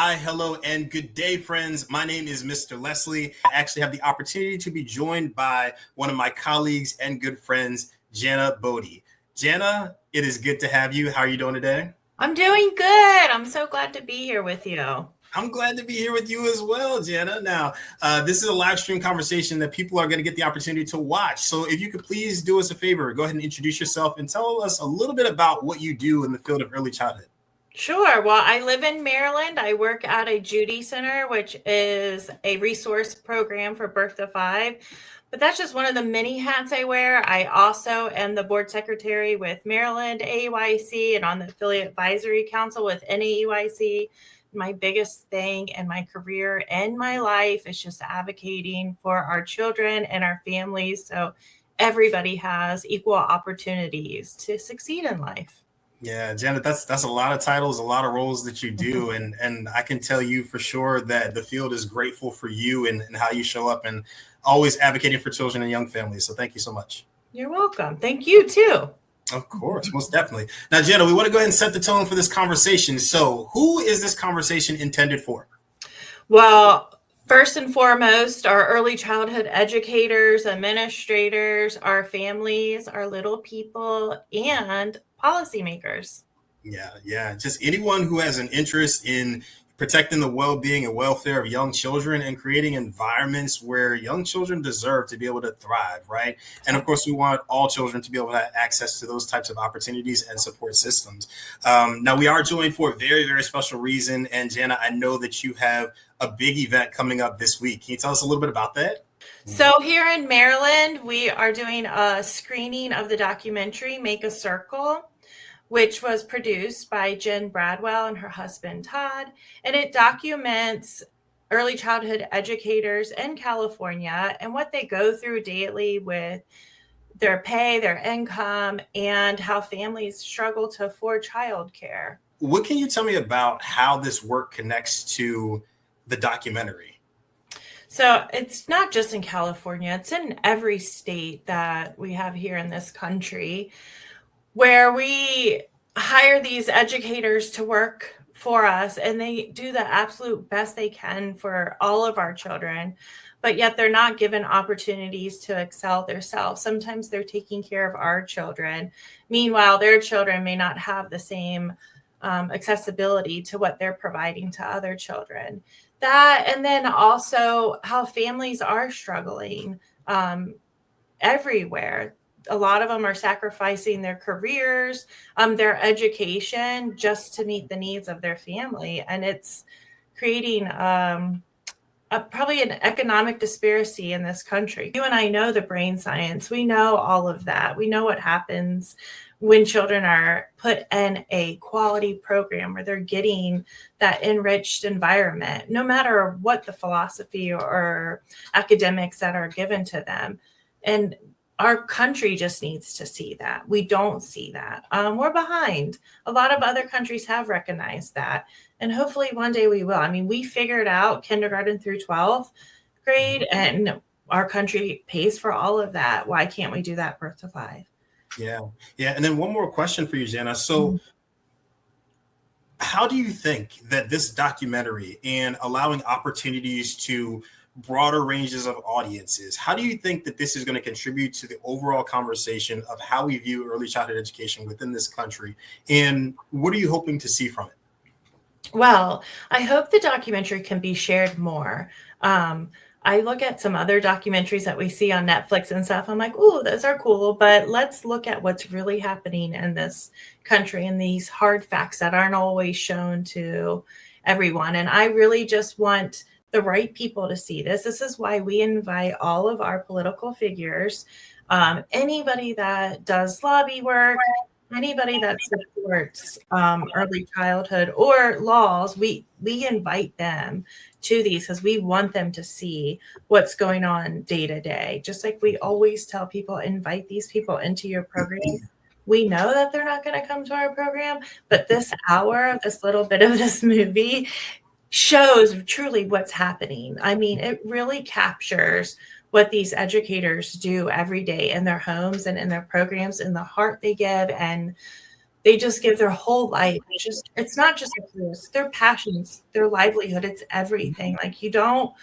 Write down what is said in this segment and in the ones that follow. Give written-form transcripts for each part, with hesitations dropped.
Hi, hello, and good day, friends. My name is Mr. Leslie. I actually have the opportunity to be joined by one of my colleagues and good friends, Jana Boddy. Jana, it is good to have you. How are you doing today? I'm doing good. I'm so glad to be here with you. I'm glad to be here with you as well, Jana. Now, this is a live stream conversation that people are going to get the opportunity to watch. So if you could please do us a favor, go ahead and introduce yourself and tell us a little bit about what you do in the field of early childhood. Sure. Well, I live in Maryland. I work at a Judy Center, which is a resource program for birth to 5. But that's just one of the many hats I wear. I also am the board secretary with Maryland AEYC and on the affiliate advisory council with NAEYC. My biggest thing in my career and my life is just advocating for our children and our families so everybody has equal opportunities to succeed in life. Yeah, Janet, that's a lot of titles, a lot of roles that you do, and I can tell you for sure that the field is grateful for you and how you show up and always advocating for children and young families. So thank you so much. You're welcome. Thank you too. Of course, most definitely. Now, Jenna, we want to go ahead and set the tone for this conversation. So, who is this conversation intended for? Well, first and foremost, our early childhood educators, administrators, our families, our little people, and policymakers. Yeah. Just anyone who has an interest in protecting the well-being and welfare of young children and creating environments where young children deserve to be able to thrive, right? And of course, we want all children to be able to have access to those types of opportunities and support systems. Now, we are joined for a very, very special reason. And Jana, I know that you have a big event coming up this week. Can you tell us a little bit about that? So here in Maryland, we are doing a screening of the documentary Make a Circle, which was produced by Jen Bradwell and her husband, Todd. And it documents early childhood educators in California and what they go through daily with their pay, their income, and how families struggle to afford childcare. What can you tell me about how this work connects to the documentary? So it's not just in California, it's in every state that we have here in this country, where we hire these educators to work for us and they do the absolute best they can for all of our children, but yet they're not given opportunities to excel themselves. Sometimes they're taking care of our children. Meanwhile, their children may not have the same accessibility to what they're providing to other children. That, and then also how families are struggling everywhere. A lot of them are sacrificing their careers, their education just to meet the needs of their family. And it's creating probably an economic disparity in this country. You and I know the brain science. We know all of that. We know what happens when children are put in a quality program where they're getting that enriched environment, no matter what the philosophy or academics that are given to them. And our country just needs to see that. We don't see that. We're behind. A lot of other countries have recognized that. And hopefully one day we will. I mean, we figured out kindergarten through 12th grade and our country pays for all of that. Why can't we do that birth to 5? Yeah. And then one more question for you, Jana. So how do you think that this documentary and allowing opportunities to broader ranges of audiences, how do you think that this is going to contribute to the overall conversation of how we view early childhood education within this country? And what are you hoping to see from it? Well, I hope the documentary can be shared more. I look at some other documentaries that we see on Netflix and stuff. I'm like, oh, those are cool. But let's look at what's really happening in this country and these hard facts that aren't always shown to everyone. And I really just want the right people to see this. This is why we invite all of our political figures, anybody that does lobby work, anybody that supports early childhood or laws, we invite them to these because we want them to see what's going on day to day. Just like we always tell people, invite these people into your program. We know that they're not going to come to our program, but this hour, this little bit of this movie shows truly what's happening. I mean, it really captures what these educators do every day in their homes and in their programs and the heart they give and They just give their whole life. It's not just a career, it's their passions, their livelihood, it's everything. Like, you don't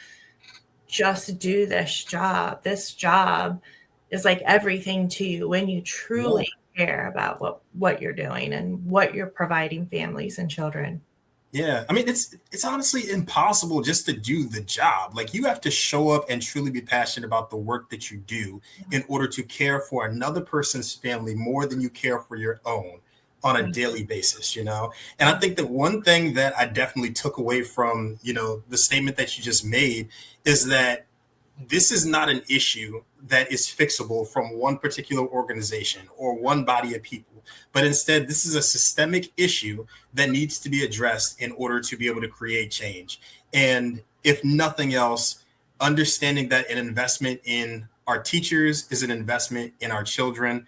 just do this job. This job is like everything to you when you truly care about what you're doing and what you're providing families and children. Yeah, I mean, it's honestly impossible just to do the job. Like, you have to show up and truly be passionate about the work that you do in order to care for another person's family more than you care for your own on a daily basis, And I think that one thing that I definitely took away from, the statement that you just made is that this is not an issue that is fixable from one particular organization or one body of people, but instead, this is a systemic issue that needs to be addressed in order to be able to create change. And if nothing else, understanding that an investment in our teachers is an investment in our children.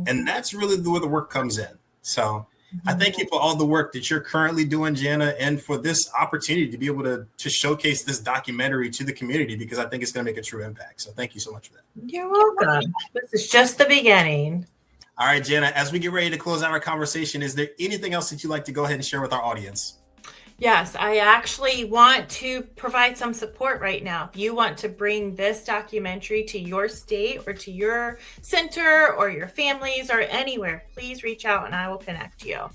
And that's really where the work comes in. So I thank you for all the work that you're currently doing, Jana, and for this opportunity to be able to showcase this documentary to the community, because I think it's going to make a true impact. So thank you so much for that. You're welcome. This is just the beginning. All right, Jana, as we get ready to close out our conversation, is there anything else that you'd like to go ahead and share with our audience? Yes, I actually want to provide some support right now. If you want to bring this documentary to your state or to your center or your families or anywhere, please reach out and I will connect you.